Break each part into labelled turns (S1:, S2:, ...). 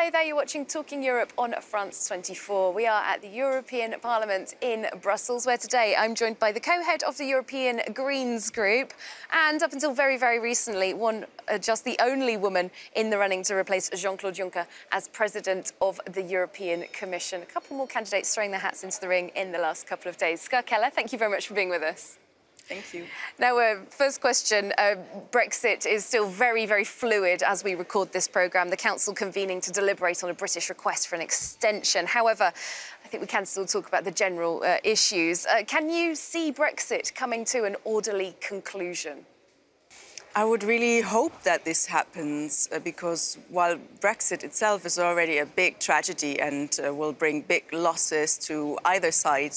S1: Hello there, you're watching Talking Europe on France 24. We are at the European Parliament in Brussels, where today I'm joined by the co-head of the European Greens group, and up until very, very recently, just the only woman in the running to replace Jean-Claude Juncker as president of the European Commission. A couple more candidates throwing their hats into the ring in the last couple of days. Ska Keller, thank you very much for being with us.
S2: Thank you.
S1: Now, first question, Brexit is still very, very fluid as we record this programme. The Council convening to deliberate on a British request for an extension. However, I think we can still talk about the general issues. Can you see Brexit coming to an orderly conclusion?
S2: I would really hope that this happens because while Brexit itself is already a big tragedy and will bring big losses to either side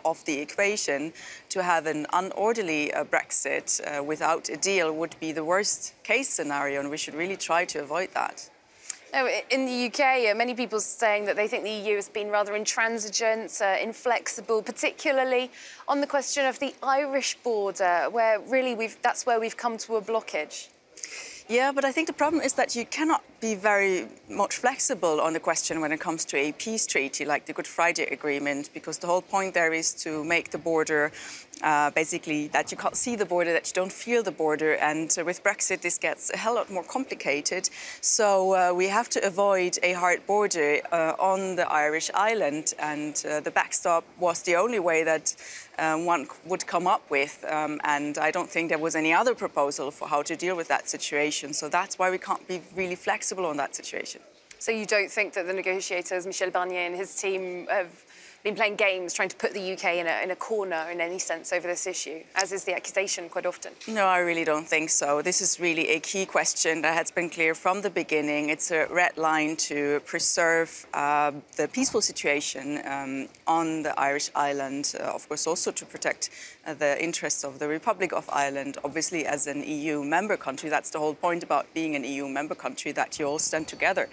S2: of the equation, to have an unorderly Brexit without a deal would be the worst case scenario, and we should really try to avoid that.
S1: Now, in the UK, many people are saying that they think the EU has been rather intransigent, inflexible, particularly on the question of the Irish border, where really that's where we've come to a blockage.
S2: Yeah, but I think the problem is that you cannot be very much flexible on the question when it comes to a peace treaty like the Good Friday Agreement, because the whole point there is to make the border basically that you can't see the border, that you don't feel the border. And with Brexit, this gets a hell lot more complicated. So we have to avoid a hard border on the Irish island. And the backstop was the only way that one would come up with. And I don't think there was any other proposal for how to deal with that situation. So that's why we can't be really flexible on that situation.
S1: So you don't think that the negotiators, Michel Barnier and his team, have been playing games, trying to put the UK in a corner in any sense over this issue, as is the accusation quite often? No,
S2: I really don't think so. This is really a key question that has been clear from the beginning. It's a red line to preserve the peaceful situation on the Irish island, of course also to protect the interests of the Republic of Ireland, obviously as an EU member country. That's the whole point about being an EU member country, that you all stand together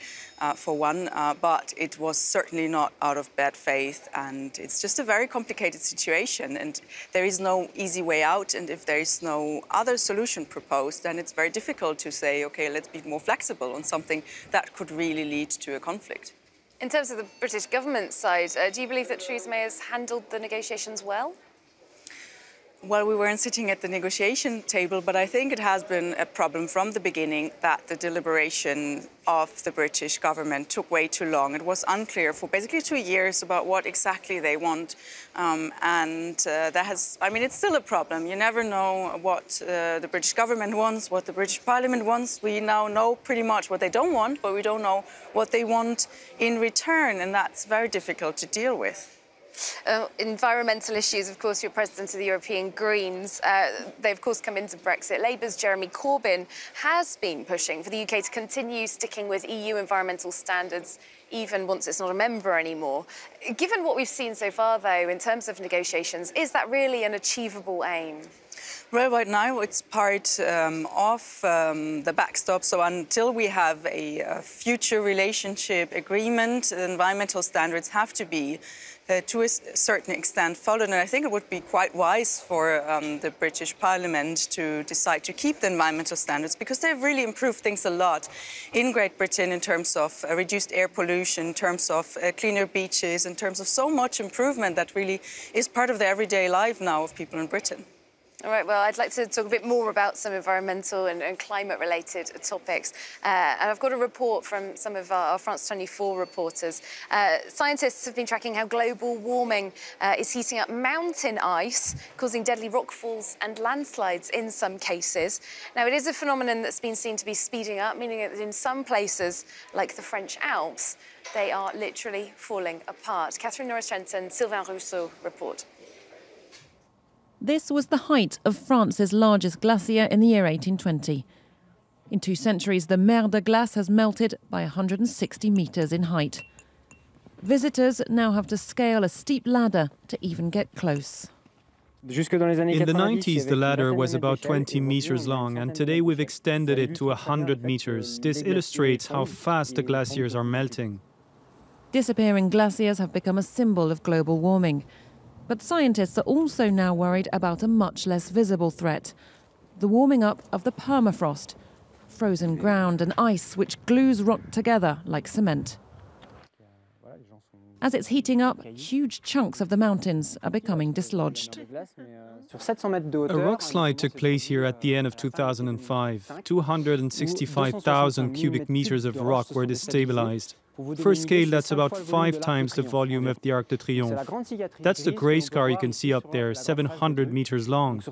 S2: for one, but it was certainly not out of bad faith. And it's just a very complicated situation, and there is no easy way out. And if there is no other solution proposed, then it's very difficult to say, OK, let's be more flexible on something that could really lead to a conflict.
S1: In terms of the British government side, do you believe that Theresa May has handled the negotiations well?
S2: Well, we weren't sitting at the negotiation table, but I think it has been a problem from the beginning that the deliberation of the British government took way too long. It was unclear for basically 2 years about what exactly they want. It's still a problem. You never know what the British government wants, what the British Parliament wants. We now know pretty much what they don't want, but we don't know what they want in return, and that's very difficult to deal with.
S1: Environmental issues, of course, you're president of the European Greens. They, of course, come into Brexit. Labour's Jeremy Corbyn has been pushing for the UK to continue sticking with EU environmental standards, even once it's not a member anymore. Given what we've seen so far, though, in terms of negotiations, is that really an achievable aim?
S2: Well, right now it's part of the backstop. So until we have a future relationship agreement, environmental standards have to be, to a certain extent, followed. And I think it would be quite wise for the British Parliament to decide to keep the environmental standards, because they've really improved things a lot in Great Britain in terms of reduced air pollution, in terms of cleaner beaches, in terms of so much improvement that really is part of the everyday life now of people in Britain.
S1: All right, well, I'd like to talk a bit more about some environmental and climate-related topics. And I've got a report from some of our France 24 reporters. Scientists have been tracking how global warming is heating up mountain ice, causing deadly rockfalls and landslides in some cases. Now, it is a phenomenon that's been seen to be speeding up, meaning that in some places, like the French Alps, they are literally falling apart. Catherine Nicholson, Sylvain Rousseau report.
S3: This was the height of France's largest glacier in the year 1820. In 2 centuries, the Mer de Glace has melted by 160 metres in height. Visitors now have to scale a steep ladder to even get close.
S4: In the 90s, the ladder was about 20 meters long, and today we've extended it to 100 meters. This illustrates how fast the glaciers are melting.
S3: Disappearing glaciers have become a symbol of global warming. But scientists are also now worried about a much less visible threat, the warming up of the permafrost. frozen ground and ice which glues rock together like cement. As it's heating up, huge chunks of the mountains are becoming dislodged.
S4: A rock slide took place here at the end of 2005. 265,000 cubic meters of rock were destabilized. For scale, that's about 5 times the volume of the Arc de Triomphe. That's the grey scar you can see up there, 700 meters long.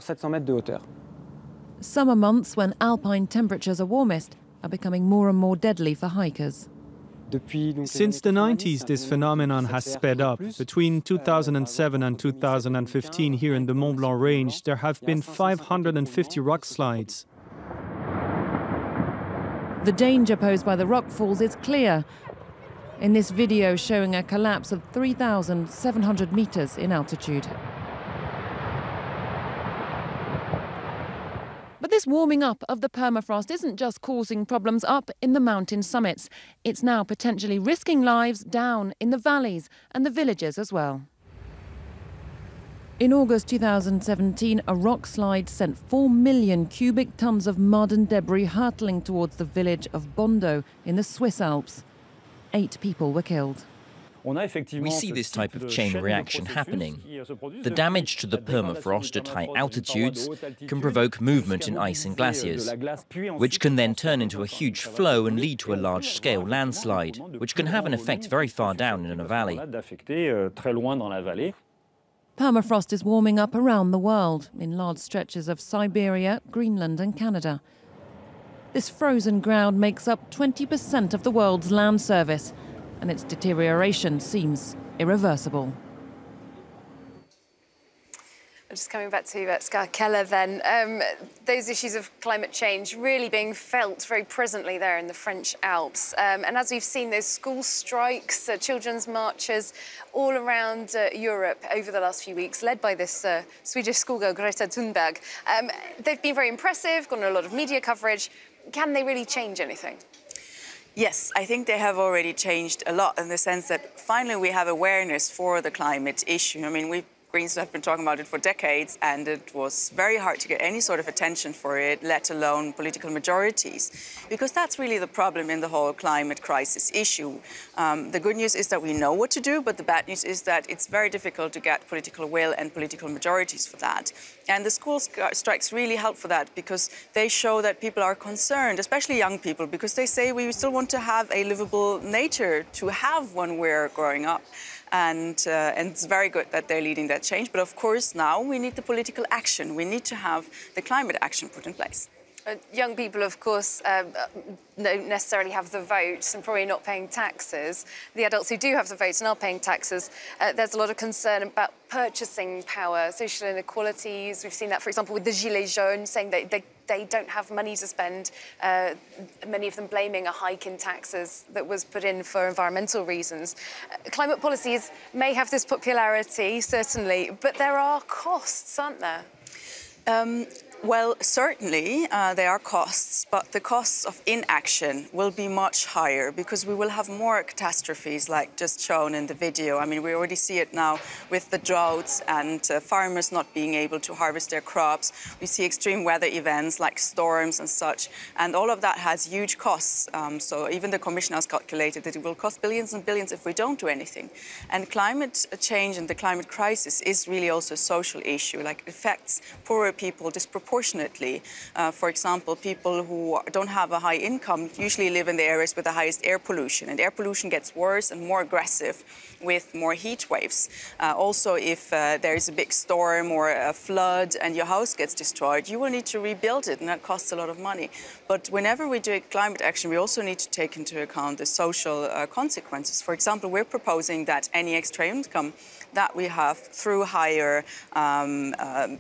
S3: Summer months, when alpine temperatures are warmest, are becoming more and more deadly for hikers.
S4: Since the 90s, this phenomenon has sped up. Between 2007 and 2015, here in the Mont Blanc range, there have been 550 rock slides.
S3: The danger posed by the rockfalls is clear in this video showing a collapse of 3,700 meters in altitude. But this warming up of the permafrost isn't just causing problems up in the mountain summits. It's now potentially risking lives down in the valleys and the villages as well. In August 2017, a rock slide sent 4 million cubic tons of mud and debris hurtling towards the village of Bondo in the Swiss Alps. 8 people were killed.
S5: We see this type of chain reaction happening. The damage to the permafrost at high altitudes can provoke movement in ice and glaciers, which can then turn into a huge flow and lead to a large-scale landslide, which can have an effect very far down in a valley.
S3: Permafrost is warming up around the world, in large stretches of Siberia, Greenland and Canada. This frozen ground makes up 20% of the world's land surface, and its deterioration seems irreversible.
S1: Just coming back to Ska Keller then, those issues of climate change really being felt very presently there in the French Alps. And as we've seen, those school strikes, children's marches all around Europe over the last few weeks, led by this Swedish schoolgirl, Greta Thunberg. They've been very impressive, gotten a lot of media coverage. Can they really change anything?
S2: Yes, I think they have already changed a lot in the sense that finally we have awareness for the climate issue. I mean, we Greens have been talking about it for decades, and it was very hard to get any sort of attention for it, let alone political majorities, because that's really the problem in the whole climate crisis issue. The good news is that we know what to do, but the bad news is that it's very difficult to get political will and political majorities for that. And the school strikes really help for that, because they show that people are concerned, especially young people, because they say we still want to have a livable nature to have when we're growing up. And it's very good that they're leading that change. But of course, now we need the political action. We need to have the climate action put in place.
S1: Young people, of course, don't necessarily have the vote and probably not paying taxes. The adults who do have the vote and are paying taxes, there's a lot of concern about purchasing power, social inequalities. We've seen that, for example, with the Gilets jaunes, saying that they don't have money to spend, many of them blaming a hike in taxes that was put in for environmental reasons. Climate policies may have this popularity, certainly, but there are costs, aren't there?
S2: Well, certainly there are costs, but the costs of inaction will be much higher because we will have more catastrophes like just shown in the video. I mean, we already see it now with the droughts and farmers not being able to harvest their crops. We see extreme weather events like storms and such, and all of that has huge costs. So even the Commission has calculated that it will cost billions and billions if we don't do anything. And climate change and the climate crisis is really also a social issue, like it affects poorer people disproportionately. For example, people who don't have a high income usually live in the areas with the highest air pollution, and air pollution gets worse and more aggressive with more heat waves. Also, if there is a big storm or a flood and your house gets destroyed, you will need to rebuild it, and that costs a lot of money. But whenever we do climate action, we also need to take into account the social consequences. For example, we're proposing that any extra income that we have through higher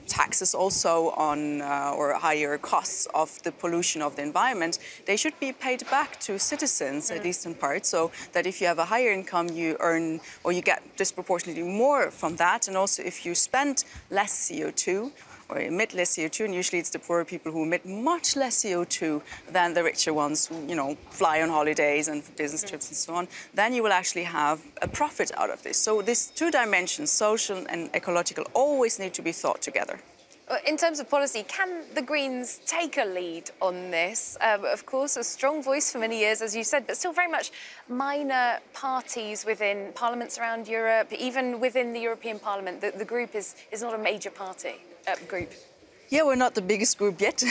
S2: taxes also on or higher costs of the pollution of the environment, they should be paid back to citizens, at least in part, so that if you have a higher income, you earn or you get disproportionately more from that. And also if you spend less CO2 or emit less CO2, and usually it's the poorer people who emit much less CO2 than the richer ones who, you know, fly on holidays and for business trips and so on, then you will actually have a profit out of this. So these two dimensions, social and ecological, always need to be thought together.
S1: In terms of policy, can the Greens take a lead on this? Of course, a strong voice for many years, as you said, but still very much minor parties within parliaments around Europe, even within the European Parliament. The group is not a major group.
S2: Yeah, we're not the biggest group yet,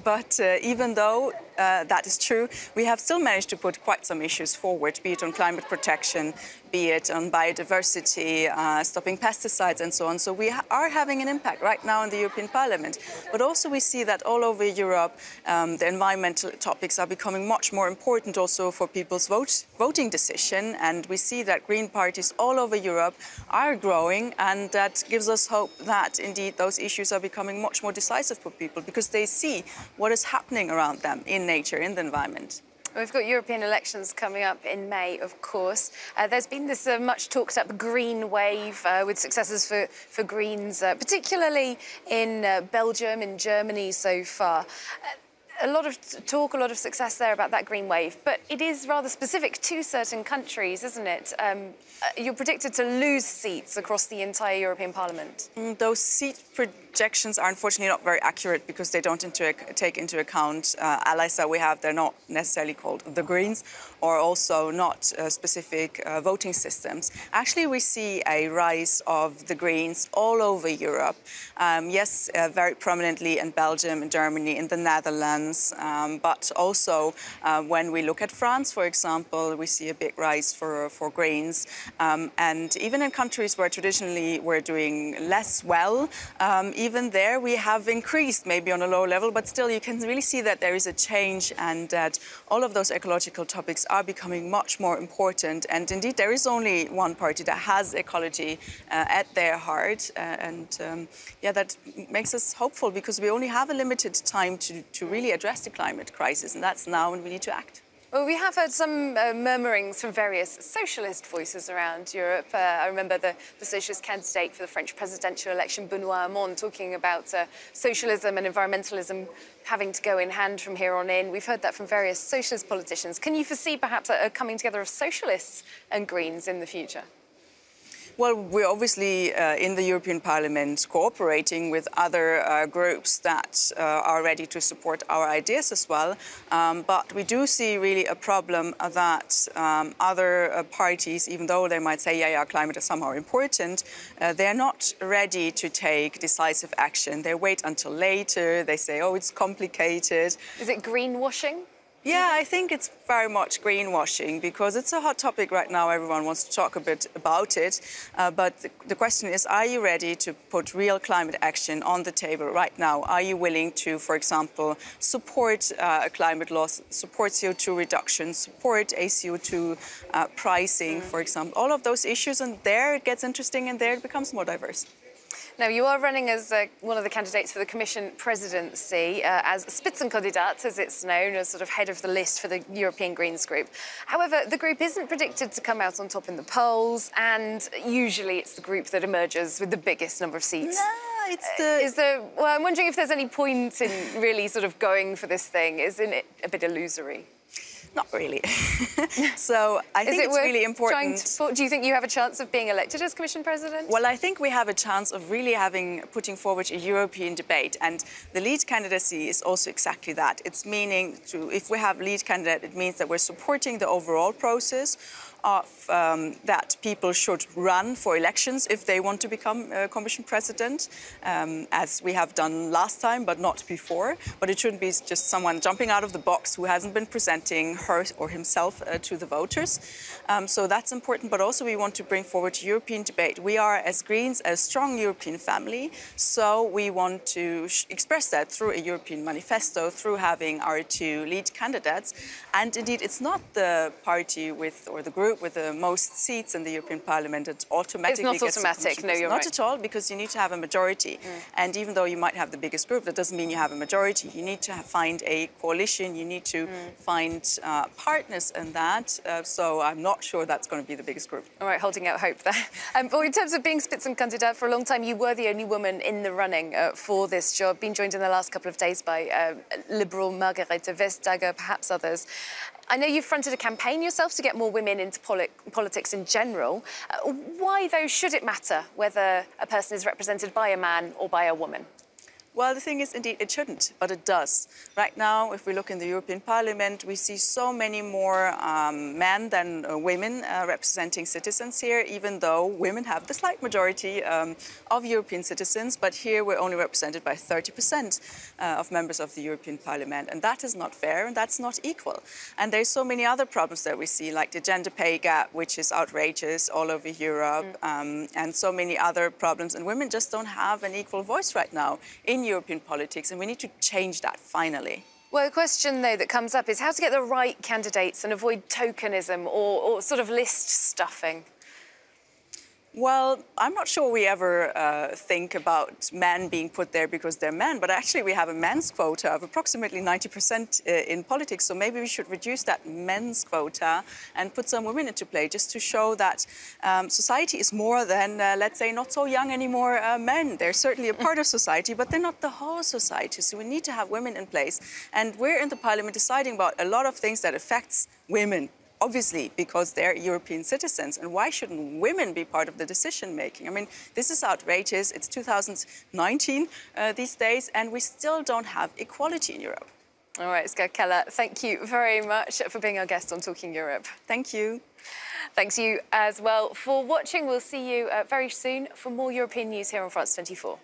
S2: but even though that is true, we have still managed to put quite some issues forward, be it on climate protection, be it on biodiversity, stopping pesticides and so on. So we are having an impact right now in the European Parliament. But also we see that all over Europe, the environmental topics are becoming much more important also for people's voting decision. And we see that Green parties all over Europe are growing, and that gives us hope that indeed those issues are becoming much more decisive for people because they see what is happening around them in nature, in the environment.
S1: We've got European elections coming up in May, of course. There's been this much talked up green wave with successes for Greens, particularly in Belgium, in Germany so far. A lot of talk, a lot of success there about that green wave, but it is rather specific to certain countries, isn't it? You're predicted to lose seats across the entire European Parliament.
S2: Those seat projections are unfortunately not very accurate because they don't take into account allies that we have. They're not necessarily called the Greens, or also not specific voting systems. Actually, we see a rise of the Greens all over Europe. Yes, very prominently in Belgium, in Germany, in the Netherlands, but also when we look at France, for example, we see a big rise for Greens. And even in countries where traditionally we're doing less well, even there we have increased, maybe on a low level, but still you can really see that there is a change and that all of those ecological topics are becoming much more important. And indeed, there is only one party that has ecology at their heart. Yeah, that makes us hopeful because we only have a limited time to really address the climate crisis, and that's now, and we need to act.
S1: Well, we have heard some murmurings from various socialist voices around Europe. I remember the socialist candidate for the French presidential election, Benoît Hamon, talking about socialism and environmentalism having to go in hand from here on in. We've heard that from various socialist politicians. Can you foresee perhaps a coming together of socialists and Greens in the future?
S2: Well, we're obviously in the European Parliament cooperating with other groups that are ready to support our ideas as well. But we do see really a problem that other parties, even though they might say, yeah, climate is somehow important, they're not ready to take decisive action. They wait until later. They say, oh, it's complicated.
S1: Is it greenwashing?
S2: Yeah, I think it's very much greenwashing because it's a hot topic right now. Everyone wants to talk a bit about it. But the question is, are you ready to put real climate action on the table right now? Are you willing to, for example, support climate laws, support CO2 reduction, support a CO2 pricing, for example? All of those issues, and there it gets interesting and there it becomes more diverse.
S1: Now, you are running as one of the candidates for the Commission presidency, as Spitzenkandidat, as it's known, as sort of head of the list for the European Greens group. However, the group isn't predicted to come out on top in the polls, and usually it's the group that emerges with the biggest number of seats.
S2: No, it's
S1: well, I'm wondering if there's any point in really sort of going for this thing. Isn't it a bit illusory?
S2: Not really. So I think it's really important.
S1: Do you think you have a chance of being elected as Commission President?
S2: Well, I think we have a chance of really putting forward a European debate. And the lead candidacy is also exactly that. It's meaning if we have lead candidate, it means that we're supporting the overall process of that people should run for elections if they want to become Commission President, as we have done last time, but not before. But it shouldn't be just someone jumping out of the box who hasn't been presenting her or himself to the voters. So that's important, but also we want to bring forward European debate. We are, as Greens, a strong European family, so we want to express that through a European manifesto, through having our two lead candidates. And indeed, it's not the party or the group with the most seats in the European Parliament that automatically gets
S1: automatic, no, you're right.
S2: Not at all, because you need to have a majority. And even though you might have the biggest group, that doesn't mean you have a majority. You need to find a coalition, you need to find partners in that. So I'm not sure that's going to be the biggest group.
S1: All right, holding out hope there. But in terms of being Spitzenkandidat, for a long time you were the only woman in the running for this job, been joined in the last couple of days by Liberal Margarete Vestager, perhaps others. I know you've fronted a campaign yourself to get more women into politics in general. Why, though, should it matter whether a person is represented by a man or by a woman?
S2: Well, the thing is, indeed, it shouldn't, but it does. Right now, if we look in the European Parliament, we see so many more men than women representing citizens here, even though women have the slight majority of European citizens. But here we're only represented by 30% of members of the European Parliament. And that is not fair and that's not equal. And there's so many other problems that we see, like the gender pay gap, which is outrageous all over Europe, and so many other problems. And women just don't have an equal voice right now in European politics, and we need to change that finally.
S1: Well, the question, though, that comes up is how to get the right candidates and avoid tokenism or sort of list stuffing.
S2: Well, I'm not sure we ever think about men being put there because they're men, but actually we have a men's quota of approximately 90% in politics, so maybe we should reduce that men's quota and put some women into play just to show that society is more than, let's say, not so young anymore men. They're certainly a part of society, but they're not the whole society, so we need to have women in place. And we're in the parliament deciding about a lot of things that affects women, obviously, because they're European citizens. And why shouldn't women be part of the decision-making? I mean, this is outrageous. It's 2019 these days, and we still don't have equality in Europe.
S1: All right, Ska Keller, thank you very much for being our guest on Talking Europe.
S2: Thank you.
S1: Thanks you as well for watching. We'll see you very soon for more European news here on France 24.